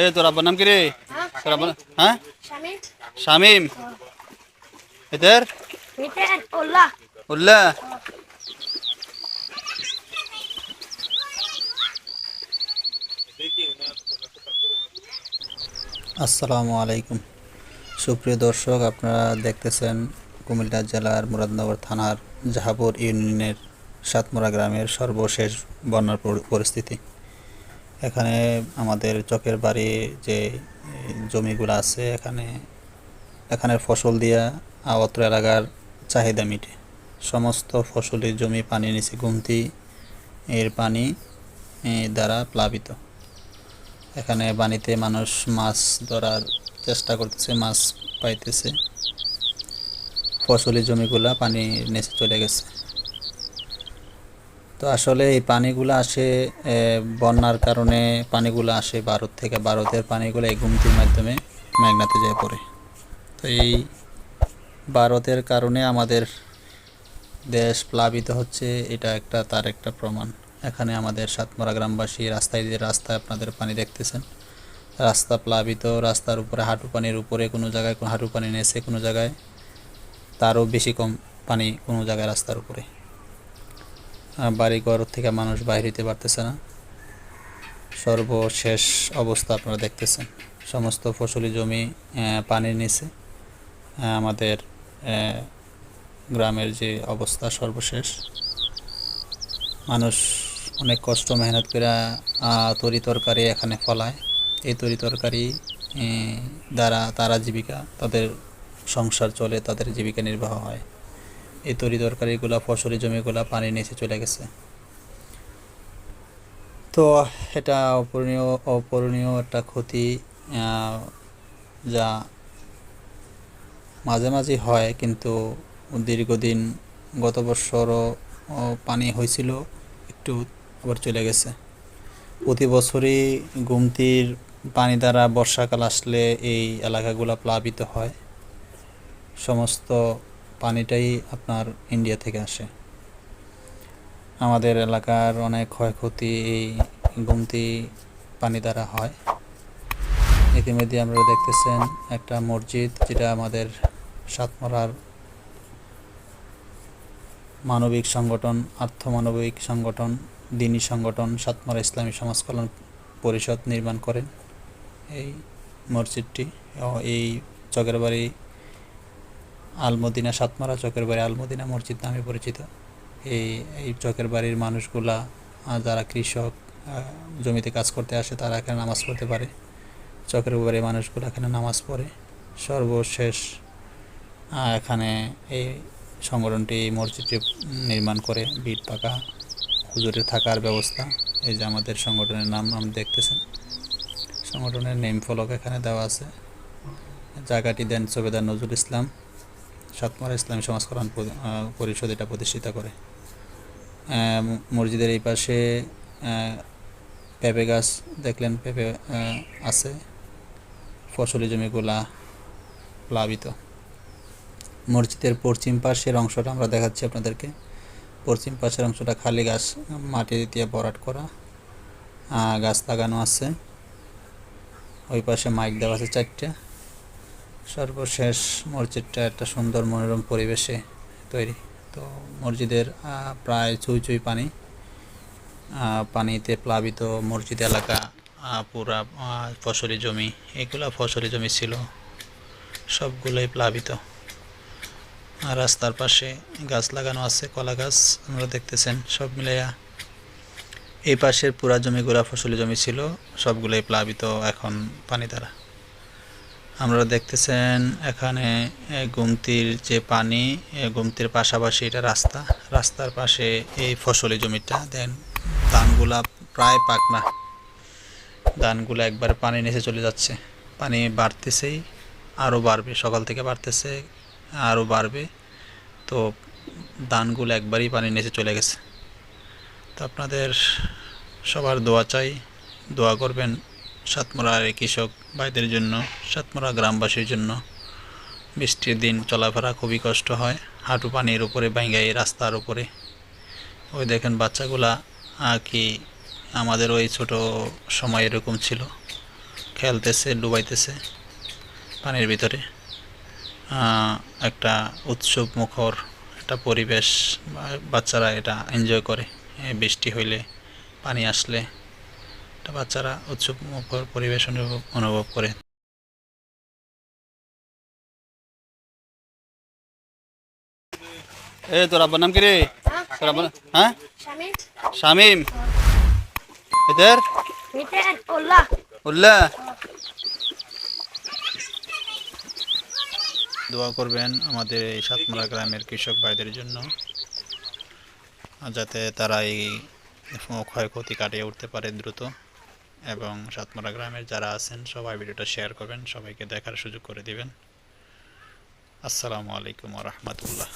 এ তোর আব্বার নাম কি রে? হ্যাঁ তোর আব্বার হ্যাঁ শামিম শামিম। এদের মিটেন ওল্লা উল্লাহ। আসসালামু আলাইকুম সুপ্রিয় দর্শক, আপনারা দেখতেছেন কুমিল্লা জেলার মুরাদনগর থানার জাহাপুর ইউনিয়নের সাতমুরা গ্রামের সর্বশেষ বন্যার পরিস্থিতি। এখানে আমাদের চকের বাড়ি যে জমিগুলো আছে, এখানের ফসল দিয়া অত্র এলাকার চাহিদা মিটে। সমস্ত ফসলের জমি পানির নিচে, গুমতি এর পানি দ্বারা প্লাবিত। এখানে পানিতে মানুষ মাছ ধরার চেষ্টা করতেছে, মাছ পাইতেছে। ফসলি জমিগুলা পানির নিচে চলে গেছে। তো আসলে এই পানিগুলো আসে বন্যার কারণে। পানিগুলো আসে ভারত থেকে, ভারতের পানিগুলো এই গুমতির মাধ্যমে মেঘনাতে যেয়ে পড়ে। তো এই ভারতের কারণে আমাদের দেশ প্লাবিত হচ্ছে, এটা তার একটা প্রমাণ। এখানে আমাদের সাতমরা গ্রামবাসী রাস্তায় আপনাদের পানি দেখতেছেন, রাস্তা প্লাবিত। রাস্তার উপরে হাঁটু পানির উপরে, কোনো জায়গায় হাঁটু পানি নেছে, কোনো জায়গায় তারও বেশি কম পানি, কোনো জায়গায় রাস্তার উপরে। বাড়িঘর থেকে মানুষ বাইরে হতে পারতেছে না। সর্বশেষ অবস্থা আপনারা দেখতেছেন, সমস্ত ফসলি জমি পানির নিচে। আমাদের গ্রামের যে অবস্থা সর্বশেষ, মানুষ অনেক কষ্ট মেহনত করে তরি তরকারি এখানে ফলায়। এই তরি তরকারি দ্বারা তারা জীবিকা, তাদের সংসার চলে, তাদের জীবিকা নির্বাহ হয়। এই তরি তরকারিগুলো, ফসলি জমিগুলো পানির নিচে চলে গেছে। তো এটা অপূরণীয় একটা ক্ষতি, যা মাঝে মাঝে হয়, কিন্তু দীর্ঘদিন, গত বছরও পানি হয়েছিল, একটু আবার চলে গেছে। প্রতি বছরই গুমতির পানি দ্বারা বর্ষাকাল আসলে এই এলাকাগুলো প্লাবিত হয়। সমস্ত পানিটাই আপনার ইন্ডিয়া থেকে আসে। আমাদের এলাকার অনেক ক্ষয়ক্ষতি এই গুমতি পানি দ্বারা হয়। ইতিমধ্যে আপনারা দেখতেছেন একটা মসজিদ, যেটা আমাদের সাতমরার মানবিক সংগঠন, আর্থমানবিক সংগঠন, দিনী সংগঠন সাতমরা ইসলামী সমাজ কল্যাণ পরিষদ নির্মাণ করেন এই মসজিদটি। এই চকের বাড়ি আলমদিনা, সাতমরা চকের বাড়ি আলমদিনা মসজিদ নামে পরিচিত। এই চকের বাড়ির মানুষগুলা, যারা কৃষক, জমিতে কাজ করতে আসে, তারা এখানে নামাজ পড়তে পারে। চকের বাড়ির মানুষগুলো এখানে নামাজ পড়ে। সর্বশেষ এখানে এই সংগঠনটি এই মসজিদটি নির্মাণ করে, বিট পাকা হুজুরের থাকার ব্যবস্থা। এই যে আমাদের সংগঠনের নাম আপনি দেখতেছেন, সংগঠনের নেম ফলক এখানে দেওয়া আছে। জায়গাটি দেন সুবেদার নজরুল ইসলাম, সাতমরা ইসলামী সমাজ কল্যাণ পরিষদ এটা প্রতিষ্ঠিত করে। মসজিদের এই পাশে পেঁপে গাছ দেখলেন, পেঁপে আছে। ফসলি জমিগুলা প্লাবিত। মসজিদের পশ্চিম পাশের অংশটা আমরা দেখাচ্ছি আপনাদেরকে। পশ্চিম পাশের অংশটা খালি গাছ, মাটি দিয়ে ভরাট করা, গাছ লাগানো আছে। ওই পাশে মাইক দেওয়া আছে 4টা। সর্বশেষ মসজিদটা একটা সুন্দর মনোরম পরিবেশে তৈরি। তো মসজিদের প্রায় চুই পানি, পানিতে প্লাবিত মসজিদ এলাকা, পুরা ফসলি জমি, এগুলো ফসলি জমি ছিল, সবগুলোই প্লাবিত। আর রাস্তার পাশে গাছ লাগানো আছে, কলা গাছ আমরা দেখতেছেন। সব মিলাইয়া এই পাশের পুরা জমিগুলা ফসলি জমি ছিল, সবগুলোই প্লাবিত এখন পানি দ্বারা। আমরা দেখতেছেন এখানে গুমতির যে পানি, গুমতির পাশাপাশি এটা রাস্তার পাশে এই ফসলি জমিটা। দেন ধানগুলা প্রায় পাকনা, ধানগুলো একবার পানি নিচে চলে যাচ্ছে। পানি বাড়তেছেই, আরও বাড়বে, সকাল থেকে বাড়তেছে, আরও বাড়বে। তো ধানগুলো একবারই পানি নিচে চলে গেছে। তো আপনাদের সবার দোয়া চাই, দোয়া করবেন সাতমরার এই কৃষক ভাইদের জন্য, সাতমরা গ্রামবাসীর জন্য। বৃষ্টির দিন চলাফেরা খুবই কষ্ট হয়, হাঁটু পানির উপরে বাইঙ্গাই, রাস্তার উপরে। ওই দেখেন বাচ্চাগুলা কি আমাদের ওই ছোট সময় এরকম ছিল, খেলতেছে, ডুবাইতেছে পানির ভিতরে। একটা উৎসব মুখর একটা পরিবেশ, বাচ্চারা এটা এনজয় করে। বৃষ্টি হইলে, পানি আসলে এটা বাচ্চারা উৎসব মুখর পরিবেশ অনুভব করে। তোর আব্বার নাম কি রে? তোর আব্বার, হ্যাঁ, শামিম। এদের উল্লাহ। দোয়া করবেন আমাদের এই সাতমারা গ্রামের কৃষক ভাইদের জন্য, যাতে তারা এই ক্ষয়ক্ষতি কাটিয়ে উঠতে পারে দ্রুত। এবং সাতমারা গ্রামের যারা আছেন সবাই ভিডিওটা শেয়ার করবেন, সবাইকে দেখার সুযোগ করে দিবেন। আসসালামু আলাইকুম ওয়া রাহমাতুল্লাহ।